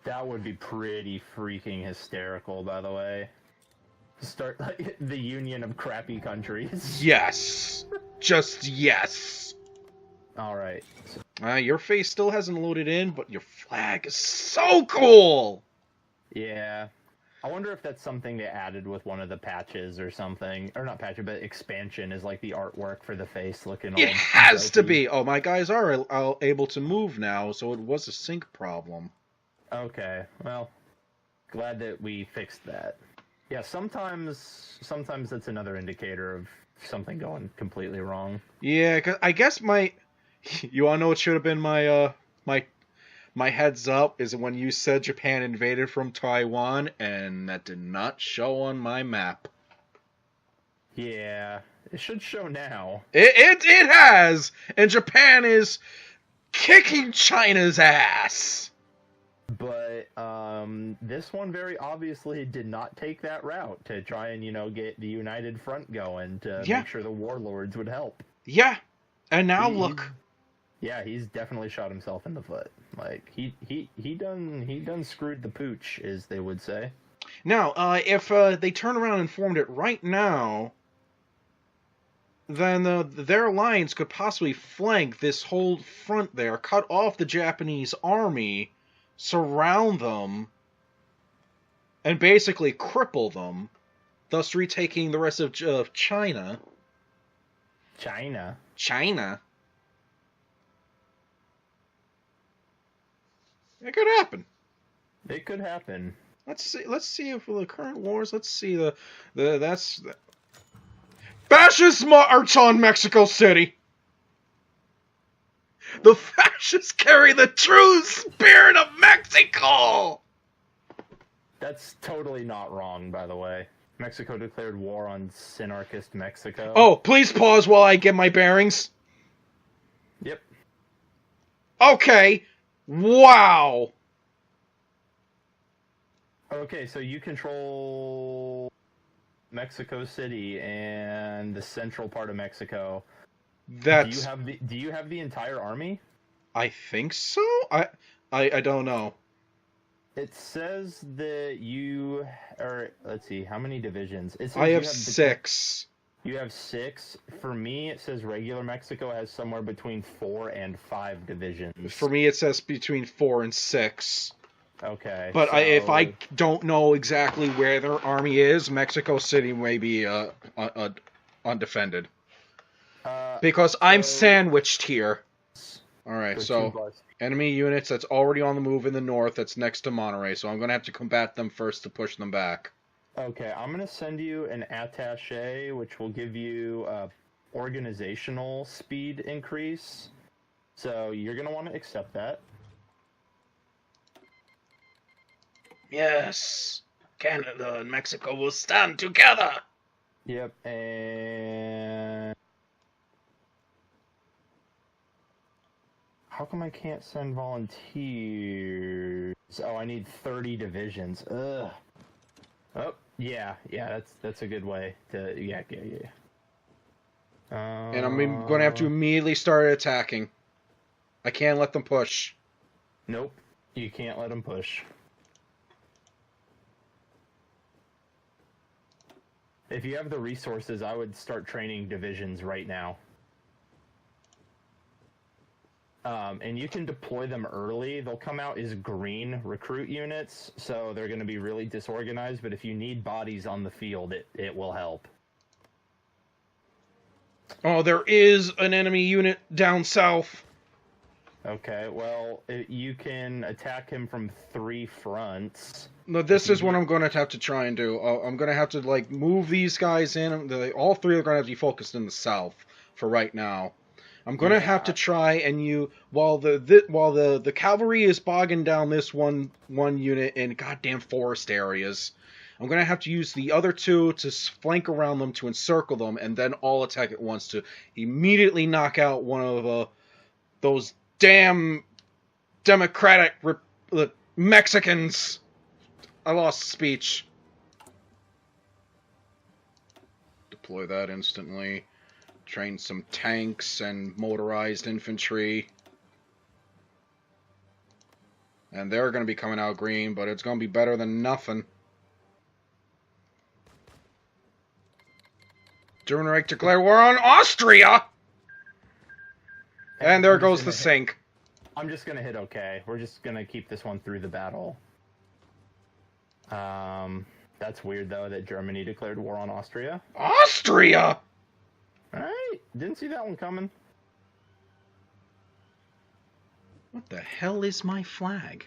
That would be pretty freaking hysterical, by the way. Start like, the union of crappy countries. Yes. Just yes. Alright. Your face still hasn't loaded in, but your flag is so cool! Yeah. I wonder if that's something they added with one of the patches or something. Or not patches, but expansion is like the artwork for the face looking It all has to dopey. be! Oh, my guys are able to move now, so it was a sync problem. Okay, well, glad that we fixed that. Yeah, sometimes that's another indicator of something going completely wrong. Yeah, 'cause I guess my... You wanna know what should have been my heads up is when you said Japan invaded from Taiwan, and that did not show on my map. Yeah, it should show now. It has, and Japan is kicking China's ass. But this one very obviously did not take that route to try and, get the United Front going to Yeah. make sure the warlords would help. Yeah, and now He- look. Yeah, he's definitely shot himself in the foot. Like he done screwed the pooch, as they would say. Now, if they turn around and formed it right now, then their alliance could possibly flank this whole front there, cut off the Japanese army, surround them, and basically cripple them, thus retaking the rest of China. China. China? It could happen. It could happen. Let's see if the current wars. Let's see that's fascist march on Mexico City. The fascists carry the true spirit of Mexico. That's totally not wrong, by the way. Mexico declared war on synarchist Mexico. Oh, please pause while I get my bearings. Yep. Okay. Wow. Okay, so you control Mexico City and the central part of Mexico. That's. Do you have the entire army? I think so. I don't know. It says that you are. Let's see, how many divisions? It says I have you 6. You have 6. For me, it says regular Mexico has somewhere between 4 and 5 divisions. For me, it says between 4 and 6. Okay. But so... if I don't know exactly where their army is, Mexico City may be undefended. Because I'm sandwiched here. Alright, so enemy units that's already on the move in the north that's next to Monterrey, so I'm going to have to combat them first to push them back. Okay, I'm going to send you an attaché, which will give you organizational speed increase. So you're going to want to accept that. Yes, Canada and Mexico will stand together. Yep, and... How come I can't send volunteers? Oh, I need 30 divisions. Ugh. Oh, yeah, that's a good way to... Yeah. And I'm going to have to immediately start attacking. I can't let them push. Nope, you can't let them push. If you have the resources, I would start training divisions right now. And you can deploy them early. They'll come out as green recruit units, so they're going to be really disorganized, but if you need bodies on the field, it will help. Oh, there is an enemy unit down south. Okay, well, you can attack him from 3 fronts. No, this is what I'm going to have to try and do. I'm going to have to, move these guys in. All 3 are going to have to be focused in the south for right now. I'm going to have to try and while the cavalry is bogging down this one unit in goddamn forest areas, I'm going to have to use the other 2 to flank around them to encircle them and then all attack at once to immediately knock out one of those damn democratic Mexicans. I lost speech. Deploy that instantly. Train some tanks and motorized infantry. And they're going to be coming out green, but it's going to be better than nothing. German Reich declare war on Austria! And there goes the sink. I'm just gonna hit OK. We're just gonna keep this one through the battle. That's weird, though, that Germany declared war on Austria. Austria?! Alright, didn't see that one coming. What the hell is my flag?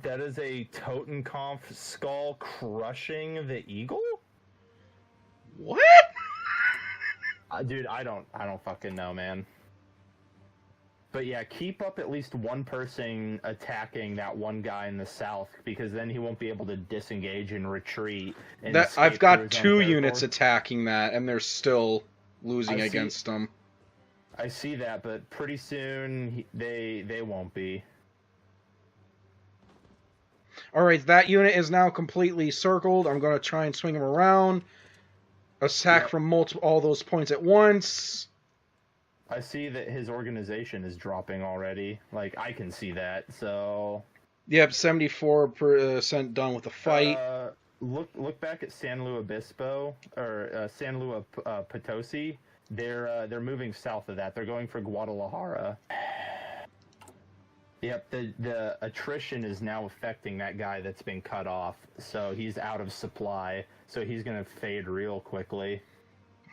That is a Totenkopf skull crushing the eagle? What? Dude, I don't fucking know, man. But yeah, keep up at least one person attacking that one guy in the south, because then he won't be able to disengage and retreat. And I've got 2 units attacking that, and they're still losing against them. I see that, but pretty soon they won't be. Alright, that unit is now completely circled. I'm going to try and swing him around. Attack from all those points at once. I see that his organization is dropping already. Like, I can see that, so... Yep, 74% done with the fight. Look back at San Luis Obispo, or San Luis Potosi. They're moving south of that. They're going for Guadalajara. Yep, the attrition is now affecting that guy that's been cut off, so he's out of supply, so he's gonna fade real quickly.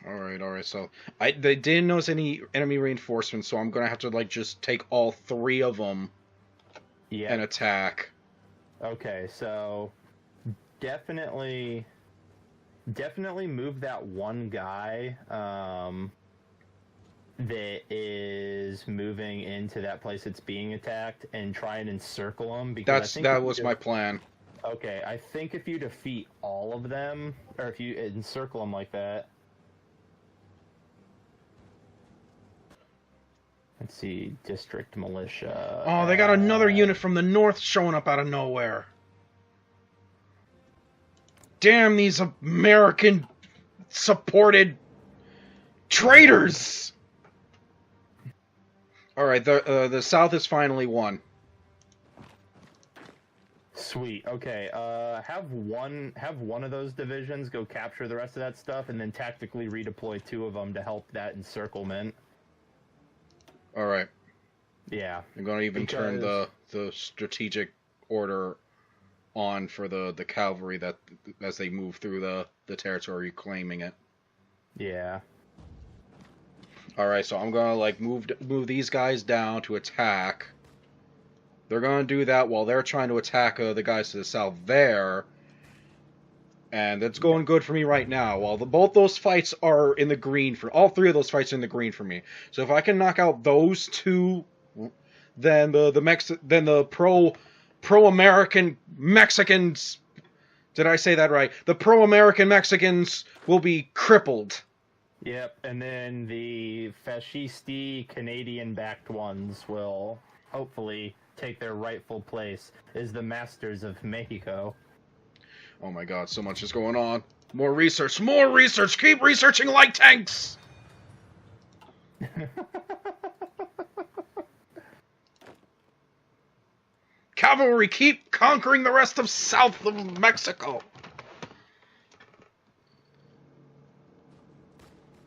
Alright, so they didn't notice any enemy reinforcements, so I'm gonna have to, like, just take all 3 of them and attack. Okay, so definitely move that one guy, that is moving into that place that's being attacked, and try and encircle them. Because that was my plan. Okay, I think if you defeat all of them, or if you encircle them like that... Let's see, district militia... Oh, they got another unit from the north showing up out of nowhere. Damn these American-supported traitors! Alright, the South is finally won. Sweet. Okay. Have one of those divisions go capture the rest of that stuff, and then tactically redeploy 2 of them to help that encirclement. Alright. Yeah. I'm going to even turn the strategic order on for the cavalry that as they move through the territory, claiming it. Yeah. Alright, so I'm gonna, like, move these guys down to attack. They're gonna do that while they're trying to attack the guys to the south there. And that's going good for me right now. While both those fights are in the green for... All 3 of those fights are in the green for me. So if I can knock out those 2, then the pro-American Mexicans... Did I say that right? The pro-American Mexicans will be crippled. Yep, and then the fascisti Canadian-backed ones will hopefully take their rightful place as the masters of Mexico. Oh my god, so much is going on. More research, more research! Keep researching light tanks! Cavalry, keep conquering the rest of south of Mexico!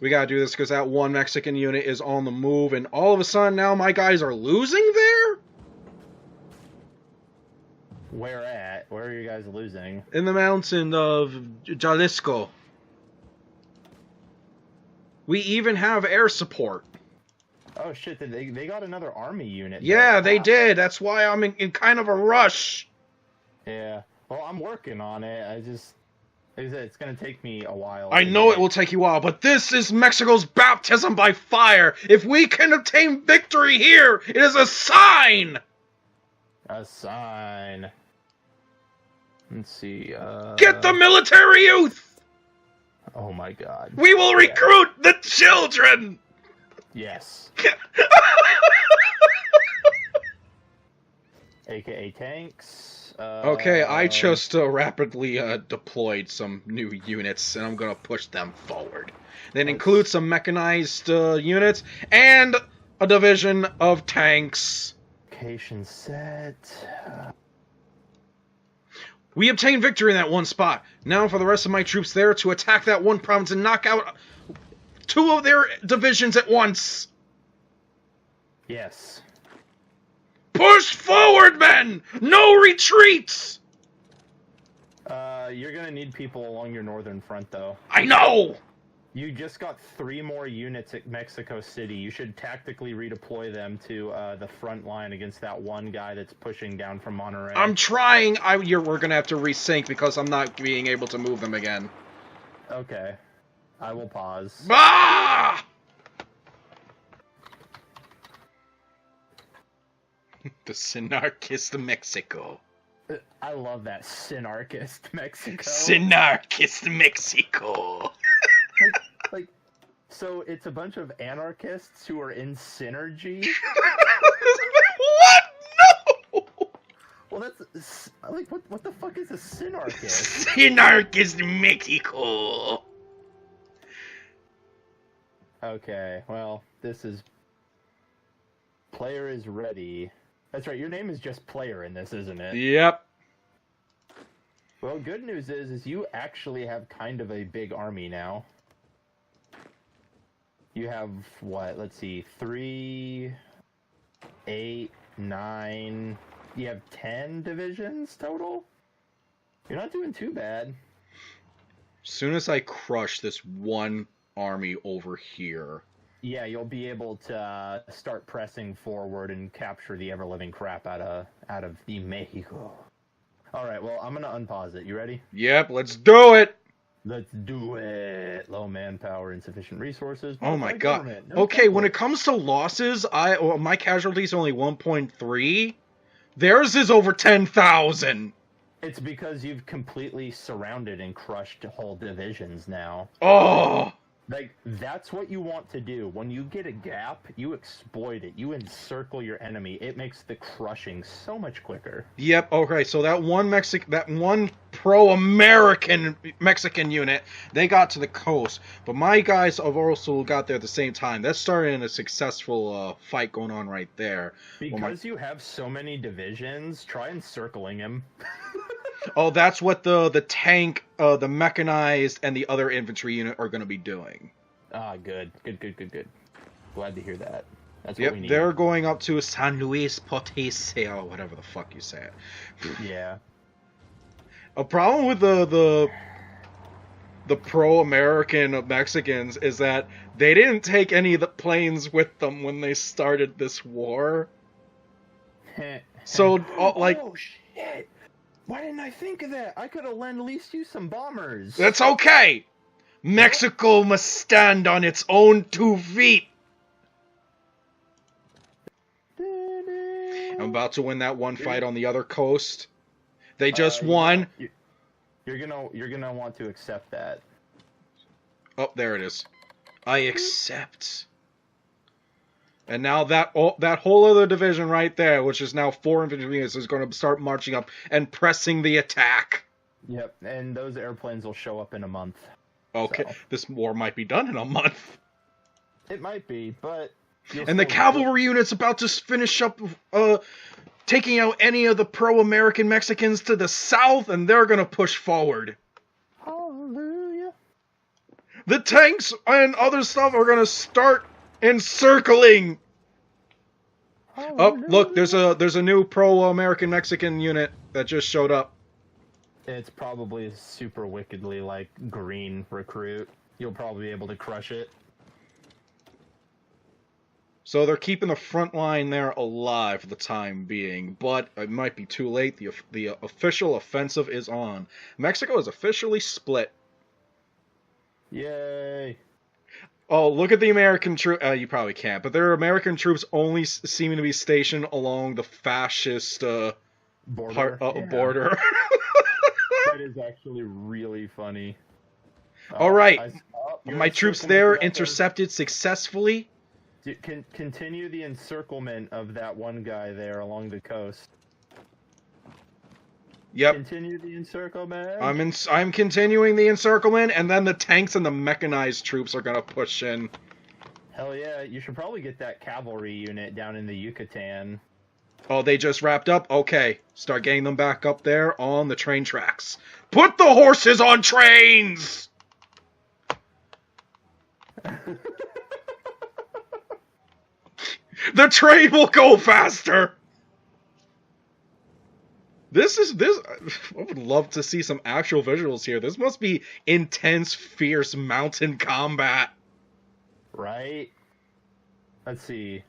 We gotta do this because that one Mexican unit is on the move, and all of a sudden now my guys are losing there? Where at? Where are you guys losing? In the mountain of Jalisco. We even have air support. Oh shit, they got another army unit. Yeah, they did. That's why I'm in kind of a rush. Yeah. Well, I'm working on it. It's gonna take me a while. I know it will take you a while, but this is Mexico's baptism by fire. If we can obtain victory here, it is a sign! A sign. Let's see, Get the military youth! Oh my god. We will recruit the children! Yes. AKA tanks. Okay, I just rapidly deployed some new units, and I'm gonna push them forward. That includes some mechanized units, and a division of tanks. Location set. We obtained victory in that one spot. Now for the rest of my troops there to attack that one province and knock out 2 of their divisions at once. Yes. Push forward, men! No retreats! You're gonna need people along your northern front, though. I know! You just got 3 more units at Mexico City. You should tactically redeploy them to the front line against that one guy that's pushing down from Monterrey. I'm trying. We're gonna have to resync because I'm not being able to move them again. Okay. I will pause. Ah! The Synarchist of Mexico. I love that Synarchist Mexico. Synarchist Mexico. Like, so it's a bunch of anarchists who are in synergy? What? No! Well, that's, like, what the fuck is a Synarchist? Synarchist Mexico. Okay, well, this is... Player is ready. That's right, your name is just Player in this, isn't it? Yep. Well, good news is you actually have kind of a big army now. You have, what, let's see, 3, 8, 9... You have 10 divisions total? You're not doing too bad. As soon as I crush this one army over here... Yeah, you'll be able to start pressing forward and capture the ever-living crap out of the Mexico. Alright, well, I'm gonna unpause it. You ready? Yep, let's do it! Let's do it! Low manpower, insufficient resources. Oh my god. Okay, when it comes to losses, my casualties are only 1.3. Theirs is over 10,000. It's because you've completely surrounded and crushed whole divisions now. Oh! Like, that's what you want to do. When you get a gap, you exploit it. You encircle your enemy. It makes the crushing so much quicker. Yep, okay, so that one pro-American Mexican unit, they got to the coast. But my guys have also got there at the same time. That started in a successful fight going on right there. Because you have so many divisions, try encircling him. Oh, that's what the tank, the mechanized, and the other infantry unit are going to be doing. Ah, good. Good. Glad to hear that. That's what Yep, we need. they're going up to San Luis Potosí, or whatever the fuck you say it. Yeah. A problem with the pro-American Mexicans is that they didn't take any of the planes with them when they started this war. So, like... Oh, shit! Why didn't I think of that? I could have lend-leased you some bombers. That's okay! Mexico must stand on its own 2 feet! I'm about to win that one fight on the other coast. They just won. You're gonna want to accept that. Oh, there it is. I accept. And now that whole other division right there, which is now 4 infantry units, is going to start marching up and pressing the attack. Yep, and those airplanes will show up in a month. Okay, So. This war might be done in a month. It might be, but... And the cavalry unit's about to finish up taking out any of the pro-American Mexicans to the south, and they're going to push forward. Hallelujah. The tanks and other stuff are going to start encircling. Oh, look, there's a new pro-American Mexican unit that just showed up. It's probably a super wickedly, like, green recruit. You'll probably be able to crush it. So they're keeping the front line there alive for the time being, but it might be too late. The official offensive is on. Mexico is officially split. Yay! Oh, look at the American troops. You probably can't, but there are American troops only seeming to be stationed along the fascist border. Border. That is actually really funny. All right, my troops there intercepted successfully. Continue the encirclement of that one guy there along the coast. Yep. Continue the encirclement. I'm continuing the encirclement, and then the tanks and the mechanized troops are gonna push in. Hell yeah! You should probably get that cavalry unit down in the Yucatan. Oh, they just wrapped up? Okay. Start getting them back up there on the train tracks. Put the horses on trains! The train will go faster! I would love to see some actual visuals here. This must be intense, fierce mountain combat. Right? Let's see.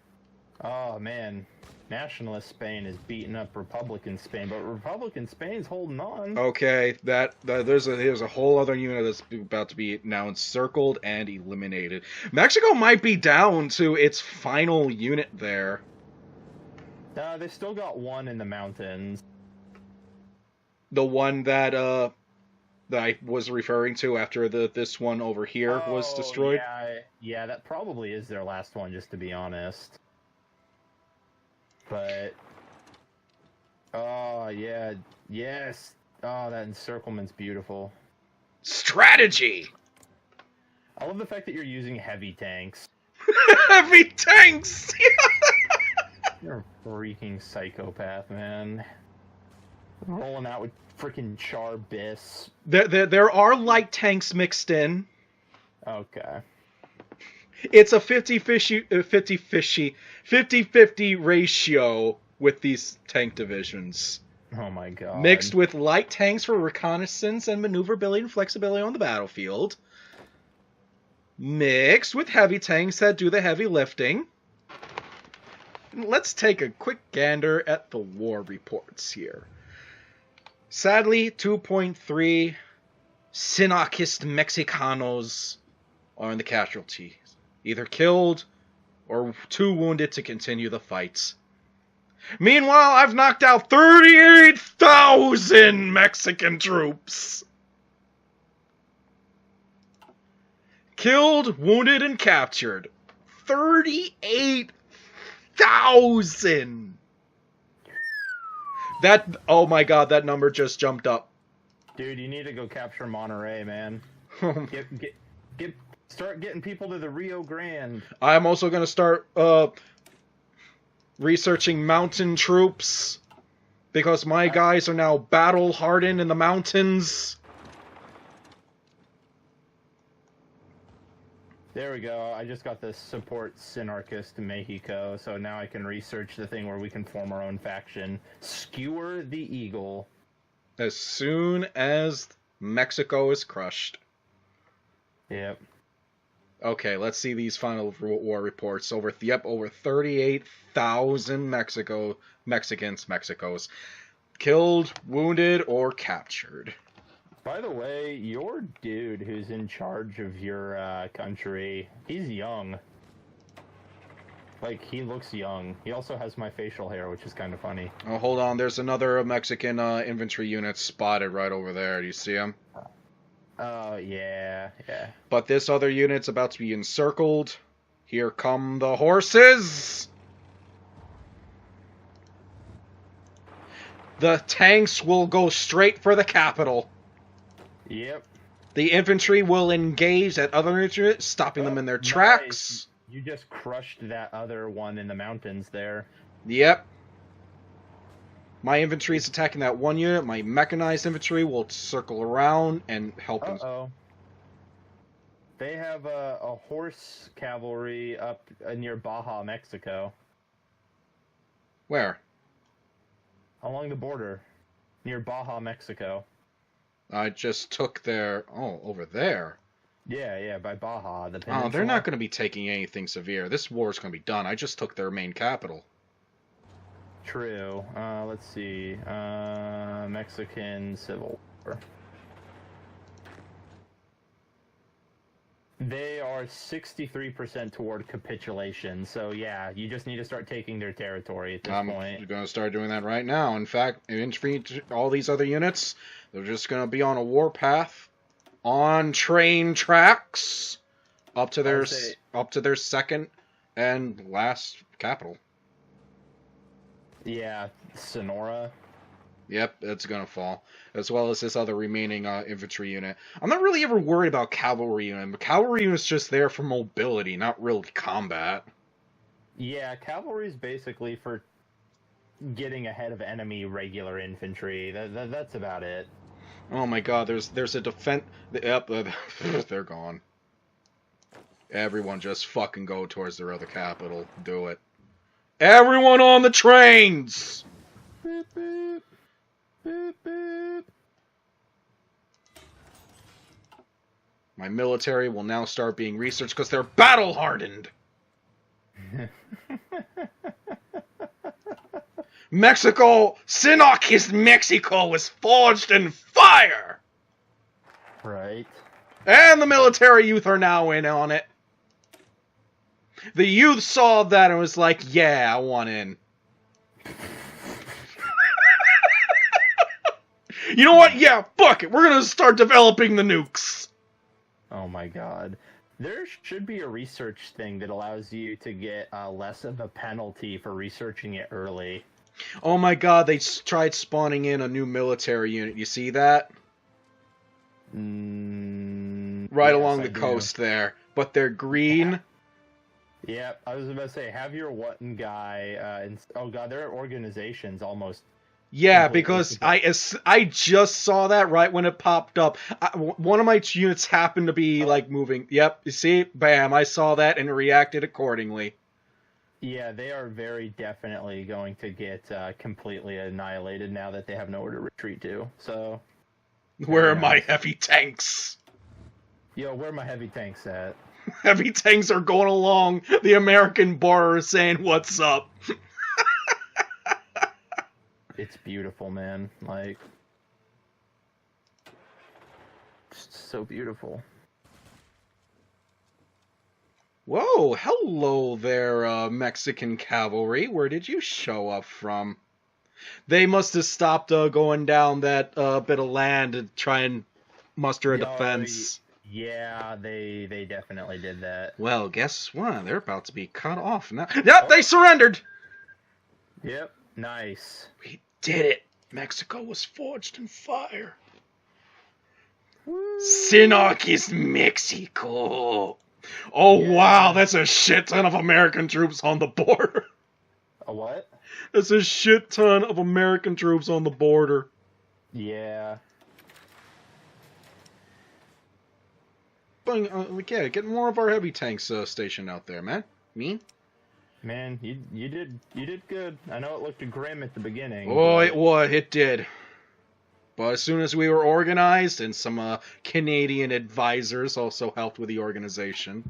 Oh, man. Nationalist Spain is beating up Republican Spain, but Republican Spain's holding on. Okay, there's a whole other unit that's about to be now encircled and eliminated. Mexico might be down to its final unit there. They still got one in the mountains. The one that I was referring to after this one over here was destroyed. Yeah, that probably is their last one, just to be honest. But oh yeah, yes. Oh, that encirclement's beautiful. Strategy. I love the fact that you're using heavy tanks. Heavy tanks. You're a freaking psychopath, man. Rolling out with freaking Char Bis. There are light tanks mixed in. Okay. It's a 50-50 ratio with these tank divisions. Oh my god. Mixed with light tanks for reconnaissance and maneuverability and flexibility on the battlefield. Mixed with heavy tanks that do the heavy lifting. Let's take a quick gander at the war reports here. Sadly, 2.3 Sinarchist Mexicanos are in the casualties. Either killed or too wounded to continue the fights. Meanwhile, I've knocked out 38,000 Mexican troops. Killed, wounded, and captured. 38,000! Oh my god, that number just jumped up. Dude, you need to go capture Monterrey, man. Start getting people to the Rio Grande. I'm also going to start researching mountain troops because my guys are now battle hardened in the mountains. There we go. I just got the support Sinarchist Mexico, so now I can research the thing where we can form our own faction. Skewer the Eagle. As soon as Mexico is crushed. Yep. Okay, let's see these final war reports. Over 38,000 Mexicos killed, wounded, or captured. By the way, your dude who's in charge of your country, he's young. Like, he looks young. He also has my facial hair, which is kind of funny. Oh, hold on. There's another Mexican infantry unit spotted right over there. Do you see him? Oh, yeah. But this other unit's about to be encircled. Here come the horses! The tanks will go straight for the capital. Yep. The infantry will engage at other units, stopping them in their tracks. You just crushed that other one in the mountains there. Yep. My infantry is attacking that one unit. My mechanized infantry will circle around and help them. Uh-oh. They have a horse cavalry up near Baja, Mexico. Where? Along the border. Near Baja, Mexico. I just took their... Oh, over there. Yeah, by Baja, the peninsula. Oh, they're not going to be taking anything severe. This war is going to be done. I just took their main capital. True. Let's see. Mexican Civil War. They are 63% toward capitulation, so yeah, you just need to start taking their territory at this point. I'm going to start doing that right now. In fact, infantry, all these other units, they're just going to be on a warpath, on train tracks, up to their second and last capital. Yeah, Sonora. Yep, it's going to fall. As well as this other remaining infantry unit. I'm not really ever worried about cavalry unit. But cavalry unit's just there for mobility, not real combat. Yeah, cavalry is basically for getting ahead of enemy regular infantry. That's about it. Oh my god, there's a defense. Yep, they're gone. Everyone just fucking go towards their other capital. Do it. Everyone on the trains! Boop, boop. Boop, boop. My military will now start being researched because they're battle hardened. Mexico, Sinakis Mexico was forged in fire! Right. And the military youth are now in on it. The youth saw that and was like, yeah, I want in. You know what? Yeah, fuck it. We're gonna start developing the nukes. Oh my god. There should be a research thing that allows you to get less of a penalty for researching it early. Oh my god, they tried spawning in a new military unit. You see that? Right Yes, along I the do. coast there. But they're green. Yep, I was about to say, have your Wotton guy, oh god, their organization's almost... Yeah, Completely because I just saw that right when it popped up. One of my units happened to be, like, moving. Yep, you see? Bam, I saw that and reacted accordingly. Yeah, they are very definitely going to get completely annihilated now that they have nowhere to retreat to. So, Where are Very my nice. heavy tanks? yo, where are my heavy tanks at? Heavy tanks are going along the American border saying, what's up? It's beautiful, man. Like, just so beautiful. Whoa, hello there, Mexican cavalry. Where did you show up from? They must have stopped going down that bit of land to try and muster a Yo, defense. Yeah, they definitely did that. Well, guess what? They're about to be cut off now. Yep, they surrendered! Yep, nice. We did it! Mexico was forged in fire. Sinakis Mexico! Oh, Yeah. wow, that's a shit ton of American troops on the border. A what? That's a shit ton of American troops on the border. Yeah. Yeah, get more of our heavy tanks stationed out there, man. Me? Man, you did good. I know it looked grim at the beginning. Oh, but- it did. But as soon as we were organized, and some Canadian advisors also helped with the organization.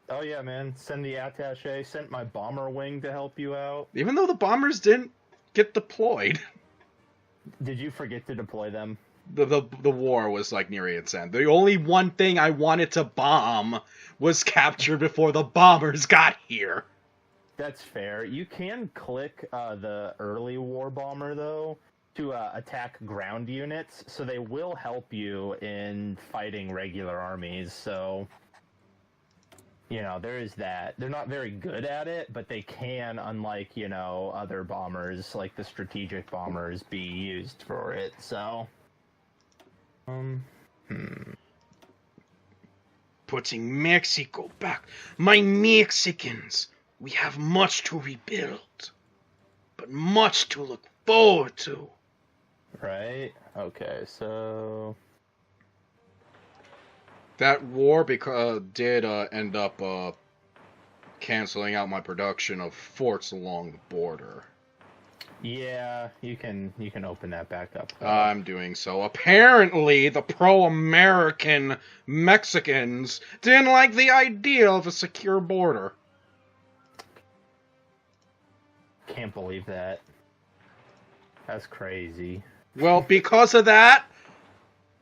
Oh yeah, man. Send the attaché. Sent my bomber wing to help you out. Even though the bombers didn't get deployed, Did you forget to deploy them? the war was like near its end. The only one thing I wanted to bomb was captured before the bombers got here. That's fair. You can click the early war bomber though to attack ground units, so they will help you in fighting regular armies. So, you know, there is that. They're not very good at it, but they can, unlike, you know, other bombers, like the strategic bombers, be used for it. So, Putting Mexico back. My Mexicans, we have much to rebuild, but much to look forward to. right? Okay, so That war did end up canceling out my production of forts along the border. yeah, you can open that back up. I'm doing so. Apparently, the pro-American Mexicans didn't like the idea of a secure border. Can't believe that. That's crazy. Well, because of that,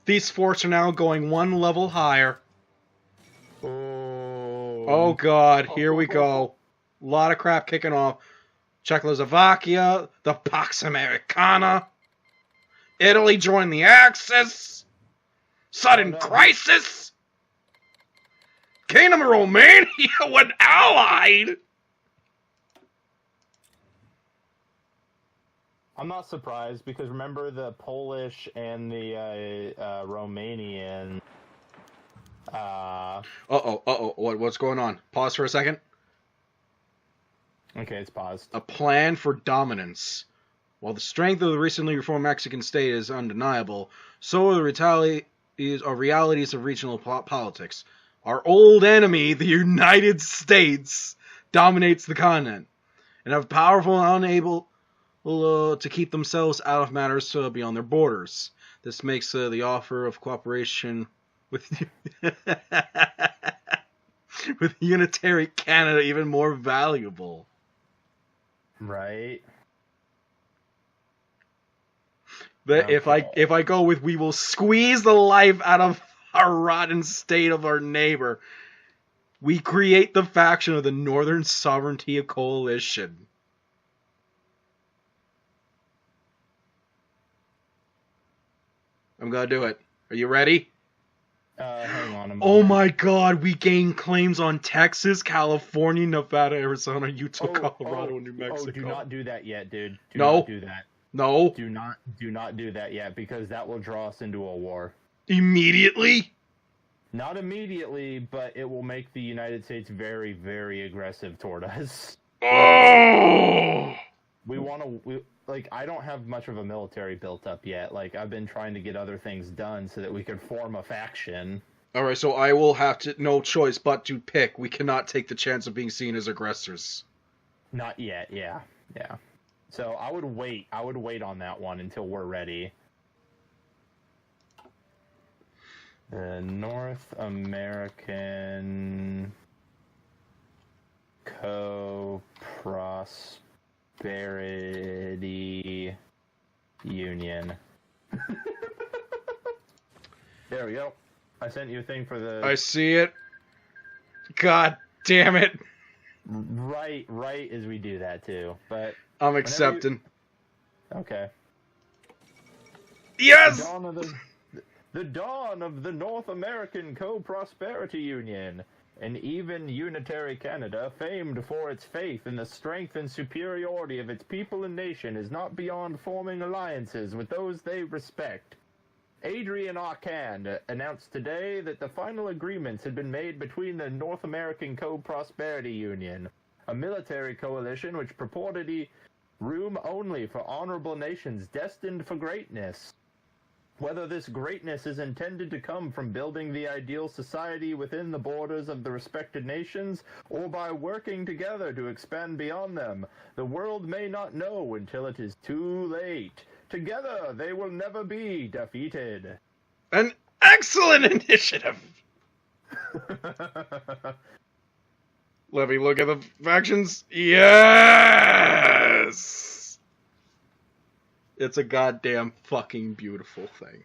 these forts are now going one level higher. Oh god, here we go. A lot of crap kicking off. Czechoslovakia, the Pax Americana, Italy joined the Axis, sudden Oh, no. crisis, Kingdom of Romania went allied. I'm not surprised because remember the Polish and the Romanian. What's going on? Pause for a second. Okay, it's paused. A plan for dominance. While the strength of the recently reformed Mexican state is undeniable, so are the realities of regional politics. Our old enemy, the United States, dominates the continent, and are powerful and unable to keep themselves out of matters beyond their borders. This makes the offer of cooperation with with unitary Canada even more valuable. Right. But Okay. if I go with we will squeeze the life out of our rotten state of our neighbor, we create the faction of the Northern Sovereignty Coalition. I'm gonna do it. Are you ready? Hang on a moment. Oh my god, we gain claims on Texas, California, Nevada, Arizona, Utah, Colorado, and New Mexico. Oh, do not do that yet, dude. Do No. not do that. No. Do not do that yet, because that will draw us into a war. Immediately? Not immediately, but it will make the United States very, very aggressive toward us. Oh! I don't have much of a military built up yet. Like, I've been trying to get other things done so that we could form a faction. Alright, so I will have no choice but to pick. We cannot take the chance of being seen as aggressors. Not yet, yeah. So I would wait on that one until we're ready. The North American Co-Prosperity Union. There we go. I sent you a thing for the... I see it. God damn it. Right as we do that too, but... I'm accepting. Okay. Yes! The dawn of the North American Co-Prosperity Union, an even unitary Canada, famed for its faith in the strength and superiority of its people and nation, is not beyond forming alliances with those they respect. Adrian Arcand announced today that the final agreements had been made between the North American Co-Prosperity Union, a military coalition which purported room only for honorable nations destined for greatness. Whether this greatness is intended to come from building the ideal society within the borders of the respected nations, or by working together to expand beyond them, the world may not know until it is too late. Together they will never be defeated. An excellent initiative! Let me look at the factions. Yes! It's a goddamn fucking beautiful thing.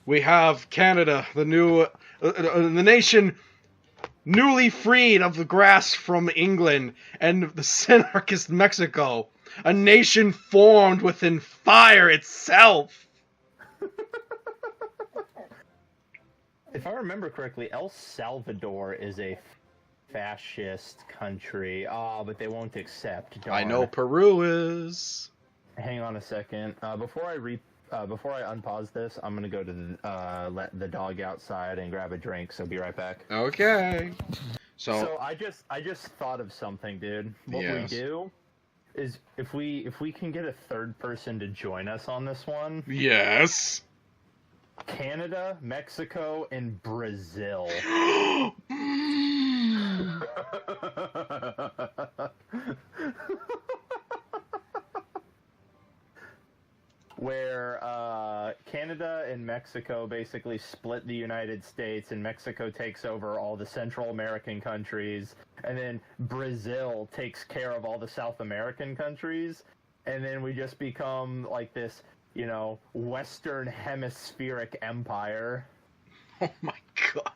We have Canada, the new, the nation newly freed of the grasp from England, and the synarchist Mexico, a nation formed within fire itself. If I remember correctly, El Salvador is a fascist country. But they won't accept. Darn. I know Peru is. Hang on a second. Before I unpause this, I'm gonna go to let the dog outside and grab a drink. So be right back. Okay. So I just thought of something, dude. What we do is if we can get a third person to join us on this one. Yes. Canada, Mexico, and Brazil. Where Canada and Mexico basically split the United States, and Mexico takes over all the Central American countries, and then Brazil takes care of all the South American countries, and then we just become like this, Western hemispheric empire. Oh my god.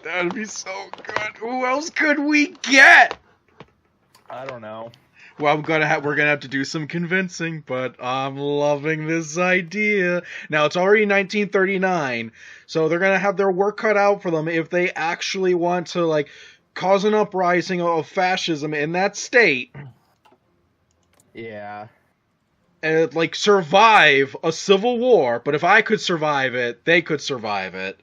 That'd be so good. Who else could we get? I don't know. Well, we're gonna have to do some convincing, but I'm loving this idea. Now, it's already 1939, so they're gonna have their work cut out for them if they actually want to, cause an uprising of fascism in that state. Yeah. And, survive a civil war. But if I could survive it, they could survive it.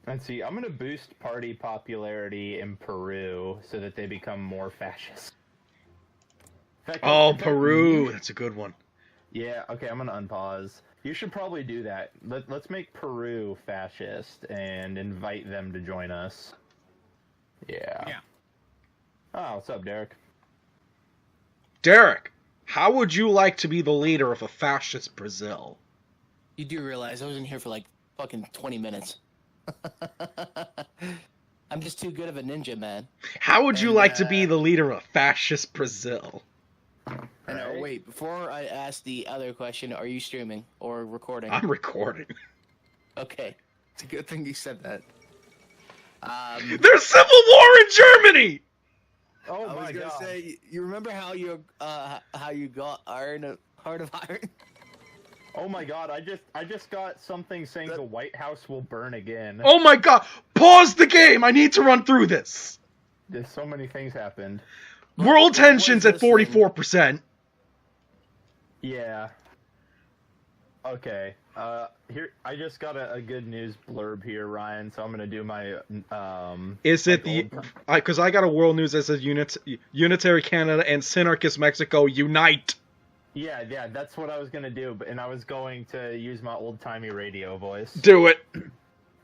Let's see, I'm going to boost party popularity in Peru so that they become more fascist. In fact, Oh, in fact, Peru. That's a good one. Yeah, okay, I'm gonna unpause. You should probably do that. Let's make Peru fascist and invite them to join us. Yeah. Yeah. Oh, what's up, Derek? Derek, how would you like to be the leader of a fascist Brazil? You do realize I was in here for like fucking 20 minutes. I'm just too good of a ninja, man. How would you And, like to be the leader of fascist Brazil? I know. Wait, before I ask the other question, are you streaming or recording? I'm recording. Okay, it's a good thing you said that. There's civil war in Germany! Oh I was my gonna god. say, you remember how you got iron, Heart of Iron? Oh my god, I just got something saying the White House will burn again. Oh my god! Pause the game! I need to run through this! There's so many things happened. World tensions at this thing? 44%. Yeah. Okay. Here I just got a good news blurb here, Ryan. So I'm gonna do my Is it the... Because I got a world news that says Unitary Canada and Synarchist Mexico unite! Yeah, that's what I was gonna do, and I was going to use my old-timey radio voice. Do it!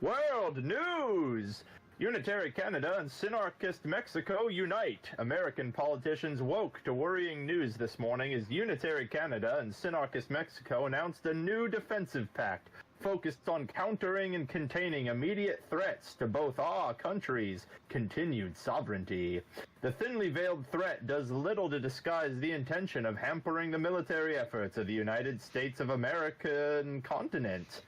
World news! Unitary Canada and Synarchist Mexico unite. American politicians woke to worrying news this morning as Unitary Canada and Synarchist Mexico announced a new defensive pact focused on countering and containing immediate threats to both our countries' continued sovereignty. The thinly veiled threat does little to disguise the intention of hampering the military efforts of the United States of American continent,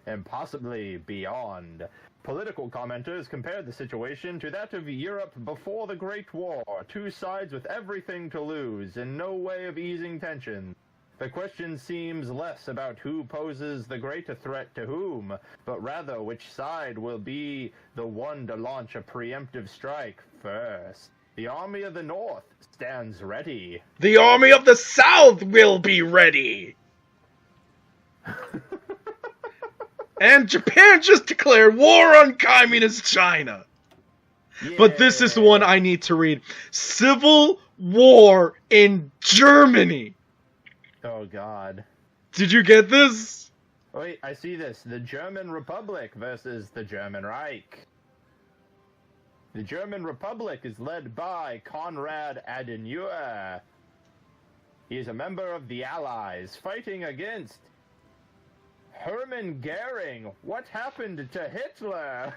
and possibly beyond. Political commenters compared the situation to that of Europe before the Great War, two sides with everything to lose and no way of easing tension. The question seems less about who poses the greater threat to whom, but rather which side will be the one to launch a preemptive strike first. The Army of the North stands ready. The Army of the South will be ready! And Japan just declared war on Communist China! But this is the one I need to read. Civil war in Germany! Oh god. Did you get this? Wait, I see this. The German Republic versus the German Reich. The German Republic is led by Konrad Adenauer. He is a member of the Allies, fighting against Hermann Goering. What happened to Hitler?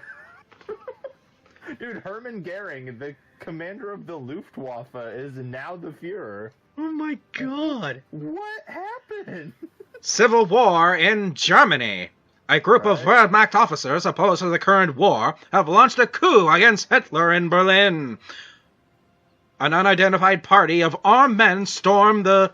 Dude, Hermann Goering, the commander of the Luftwaffe, is now the Führer. Oh my god. What happened? Civil war in Germany. A group of Wehrmacht officers opposed to the current war have launched a coup against Hitler in Berlin. An unidentified party of armed men stormed the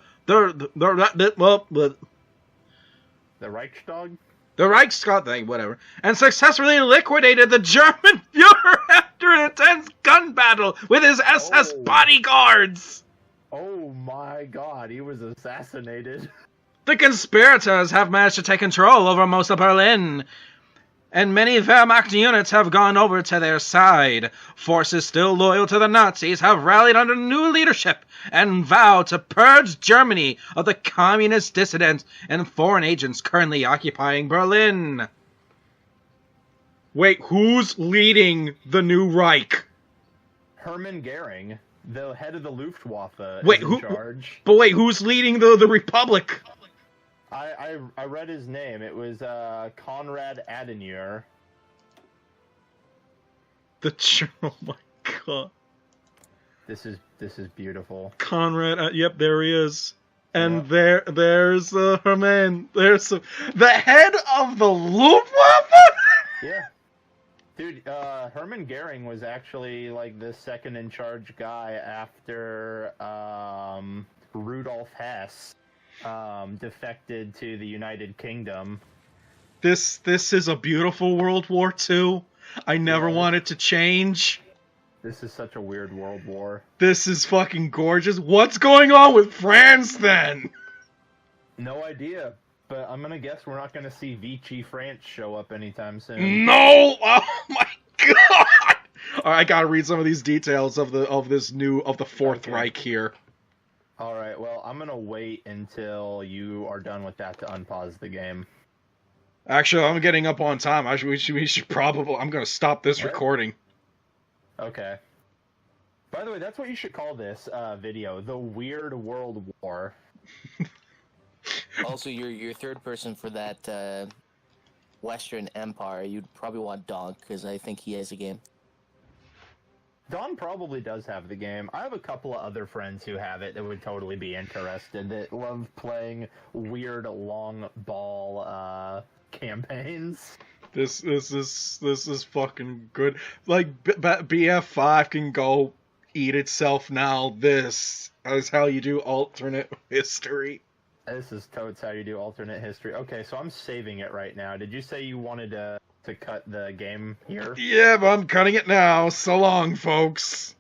Reichstag? Reichstag thing, whatever, and successfully liquidated the German Führer after an intense gun battle with his SS bodyguards. Oh my god, he was assassinated. The conspirators have managed to take control over most of Berlin, and many Wehrmacht units have gone over to their side. Forces still loyal to the Nazis have rallied under new leadership and vowed to purge Germany of the communist dissidents and foreign agents currently occupying Berlin. Wait, who's leading the new Reich? Hermann Goering, the head of the Luftwaffe, Wait, is in charge. But wait, who's leading the Republic? I read his name. It was Konrad Adenauer. Oh my god. This is beautiful. Conrad, yep, there he is. And there's Herman. There's the head of the Luftwaffe? Yeah. Dude, Hermann Goering was actually like the second in charge guy after Rudolf Hess defected to the United Kingdom. This is a beautiful World War II. I never want it to change. This is such a weird world war. This is fucking gorgeous. What's going on with France then? No idea, but I'm gonna guess we're not gonna see Vichy France show up anytime soon. No! Oh my god! Alright, I gotta read some of these details of the Fourth Reich here. All right. Well, I'm gonna wait until you are done with that to unpause the game. Actually, I'm getting up on time. We should probably. I'm gonna stop this What? recording. Okay. By the way, that's what you should call this video: the Weird World War. Also, your third person for that Western Empire, you'd probably want Donk, because I think he has a game. Don probably does have the game. I have a couple of other friends who have it that would totally be interested, that love playing weird long ball campaigns. This is fucking good. Like BF5 can go eat itself now. This is how you do alternate history. This is totes how you do alternate history. Okay, so I'm saving it right now. Did you say you wanted to cut the game here? Yeah, but I'm cutting it now. So long, folks.